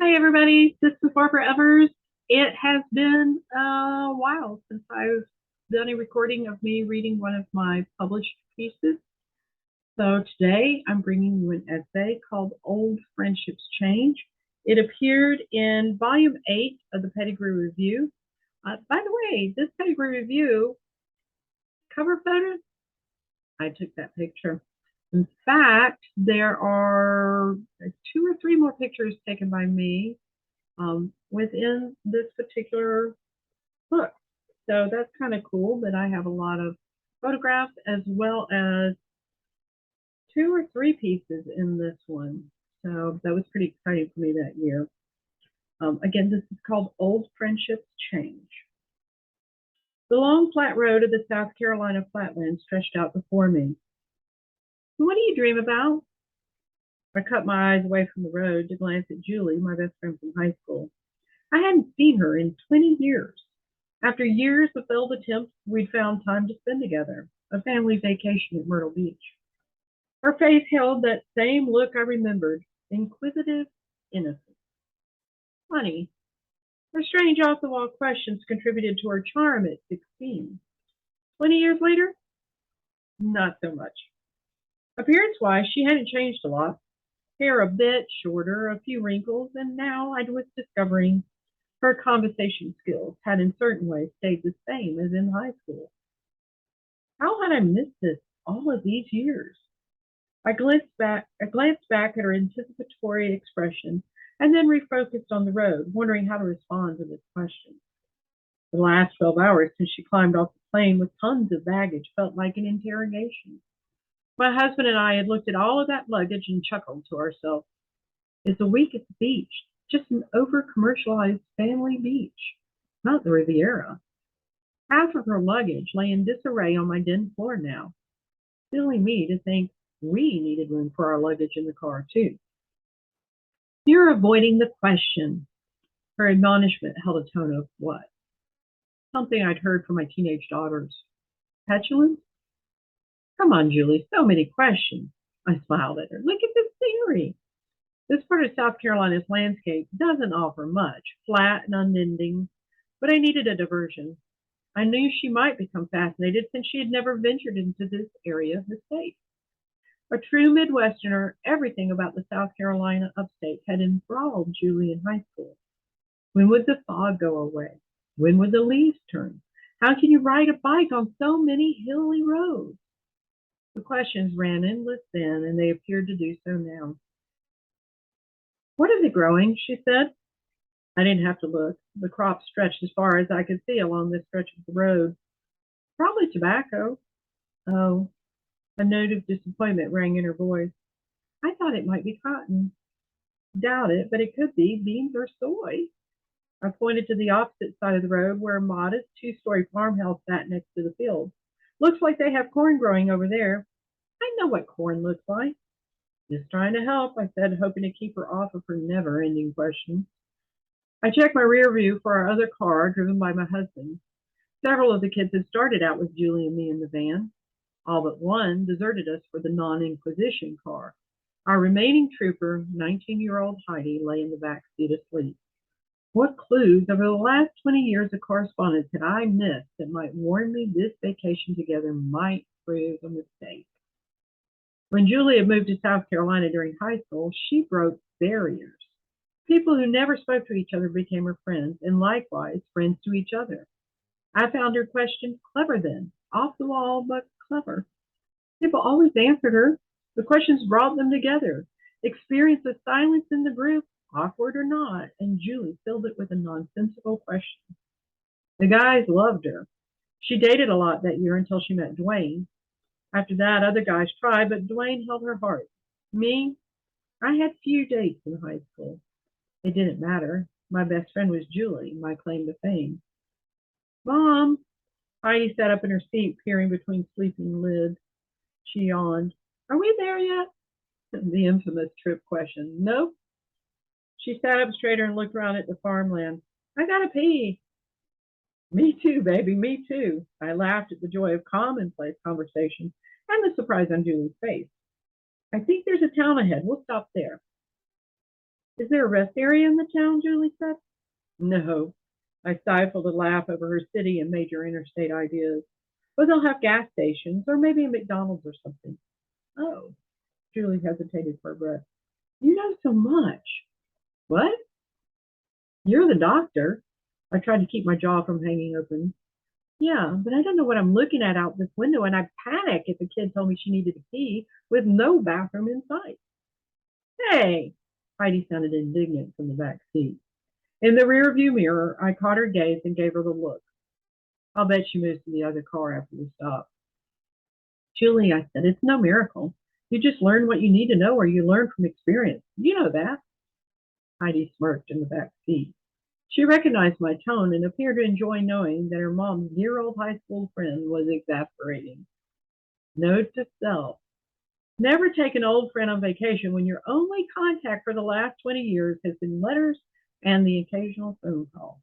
Hi, everybody. This is Barbara Evers. It has been a while since I've done a recording of me reading one of my published pieces. So today I'm bringing you an essay called Old Friendships Change. It appeared in Volume 8 of the Petigru Review. By the way, this Petigru Review cover photo, I took that picture. In fact, there are two or three more pictures taken by me within this particular book. So that's kind of cool that I have a lot of photographs as well as two or three pieces in this one. So that was pretty exciting for me that year. Again, this is called Old Friendships Change. The long flat road of the South Carolina flatlands stretched out before me. What do you dream about? I cut my eyes away from the road to glance at Julie, my best friend from high school. I hadn't seen her in 20 years. After years of failed attempts, we'd found time to spend together, a family vacation at Myrtle Beach. Her face held that same look I remembered, inquisitive innocence. Funny, her strange off-the-wall questions contributed to her charm at 16. 20 years later, not so much. Appearance-wise, she hadn't changed a lot. Hair a bit shorter, a few wrinkles, and now I was discovering her conversation skills had in certain ways stayed the same as in high school. How had I missed this all of these years? I glanced back at her anticipatory expression and then refocused on the road, wondering how to respond to this question. The last 12 hours since she climbed off the plane with tons of baggage felt like an interrogation. My husband and I had looked at all of that luggage and chuckled to ourselves. It's a week at the beach, just an over-commercialized family beach, not the Riviera. Half of her luggage lay in disarray on my den floor now. Silly me to think we needed room for our luggage in the car, too. You're avoiding the question. Her admonishment held a tone of what? Something I'd heard from my teenage daughters. Petulance? Come on, Julie, so many questions. I smiled at her. Look at this scenery. This part of South Carolina's landscape doesn't offer much, flat and unending, but I needed a diversion. I knew she might become fascinated since she had never ventured into this area of the state. A true Midwesterner, everything about the South Carolina upstate had enthralled Julie in high school. When would the fog go away? When would the leaves turn? How can you ride a bike on so many hilly roads? The questions ran endless then, and they appeared to do so now. What is it growing? She said. I didn't have to look. The crop stretched as far as I could see along this stretch of the road. Probably tobacco. Oh, a note of disappointment rang in her voice. I thought it might be cotton. Doubt it, but it could be beans or soy. I pointed to the opposite side of the road where a modest two-story farmhouse sat next to the field. Looks like they have corn growing over there. I know what corn looks like. Just trying to help, I said, hoping to keep her off of her never-ending questions. I checked my rear view for our other car, driven by my husband. Several of the kids had started out with Julie and me in the van. All but one deserted us for the non-Inquisition car. Our remaining trooper, 19-year-old Heidi, lay in the back seat asleep. What clues over the last 20 years of correspondence had I missed that might warn me this vacation together might prove a mistake? When Julie had moved to South Carolina during high school, she broke barriers. People who never spoke to each other became her friends, and likewise friends to each other. I found her questions clever then, off the wall, but clever. People always answered her. The questions brought them together. Experience of silence in the group, awkward or not, and Julie filled it with a nonsensical question. The guys loved her. She dated a lot that year until she met Dwayne. After that, other guys tried, but Dwayne held her heart. Me, I had few dates in high school. It didn't matter. My best friend was Julie, my claim to fame. Mom! Heidi sat up in her seat, peering between sleeping lids. She yawned. Are we there yet? The infamous trip question. Nope. She sat up straighter and looked around at the farmland. I gotta pee. Me too, baby, me too. I laughed at the joy of commonplace conversation and the surprise on Julie's face. I think there's a town ahead. We'll stop there. Is there a rest area in the town? Julie said. No. I stifled a laugh over her city and major interstate ideas. But they'll have gas stations, or maybe a McDonald's or something. Oh, Julie hesitated for a breath. You know so much. What? You're the doctor. I tried to keep my jaw from hanging open. Yeah, but I don't know what I'm looking at out this window, and I'd panic if a kid told me she needed to pee with no bathroom in sight. Hey! Heidi sounded indignant from the back seat. In the rearview mirror, I caught her gaze and gave her the look. I'll bet she moves to the other car after we stop. Julie, I said, it's no miracle. You just learn what you need to know or you learn from experience. You know that. Heidi smirked in the back seat. She recognized my tone and appeared to enjoy knowing that her mom's dear old high school friend was exasperating. Note to self. Never take an old friend on vacation when your only contact for the last 20 years has been letters and the occasional phone call.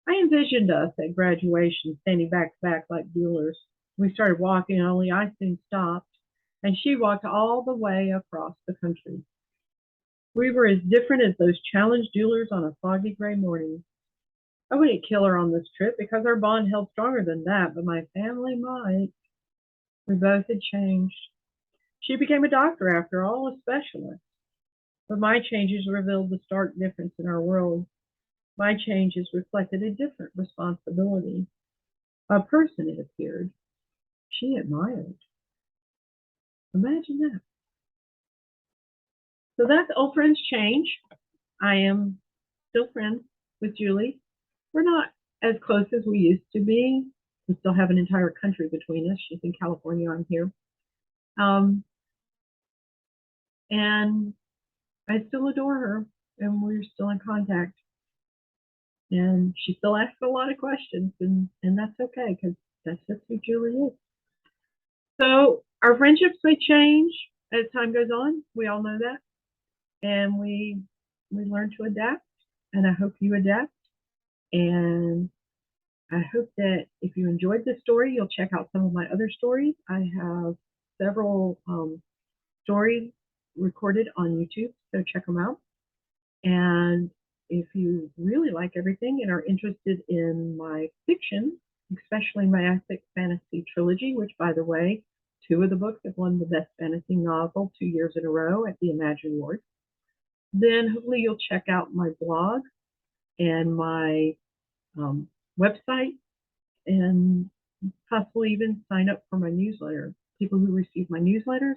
I envisioned us at graduation standing back to back like dealers. We started walking, only I soon stopped, and she walked all the way across the country. We were as different as those challenged dealers on a foggy gray morning. I wouldn't kill her on this trip because our bond held stronger than that, but my family might. We both had changed. She became a doctor after all, a specialist. But my changes revealed the stark difference in our world. My changes reflected a different responsibility. A person, it appeared, she admired. Imagine that. So that's Old Friends Change. I am still friends with Julie. We're not as close as we used to be. We still have an entire country between us. She's in California, I'm here. And I still adore her, and we're still in contact. And she still asks a lot of questions, and that's okay because that's just who Julie is. So our friendships may change as time goes on. We all know that, and we learn to adapt. And I hope you adapt. And I hope that if you enjoyed this story, you'll check out some of my other stories. I have several stories recorded on YouTube, so check them out. And if you really like everything and are interested in my fiction, especially my epic fantasy trilogy, which, by the way, 2 of the books have won the Best Fantasy Novel 2 years in a row at the Imagine Awards, then hopefully you'll check out my blog and my website and possibly even sign up for my newsletter. People who receive my newsletters,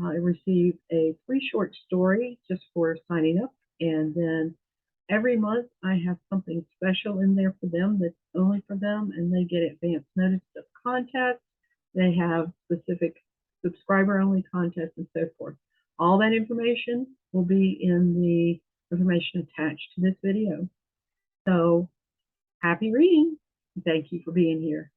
I receive a free short story just for signing up, and then every month I have something special in there for them that's only for them, and they get advance notice of contests. They have specific subscriber-only contests and so forth. All that information will be in the information attached to this video. So happy reading. Thank you for being here.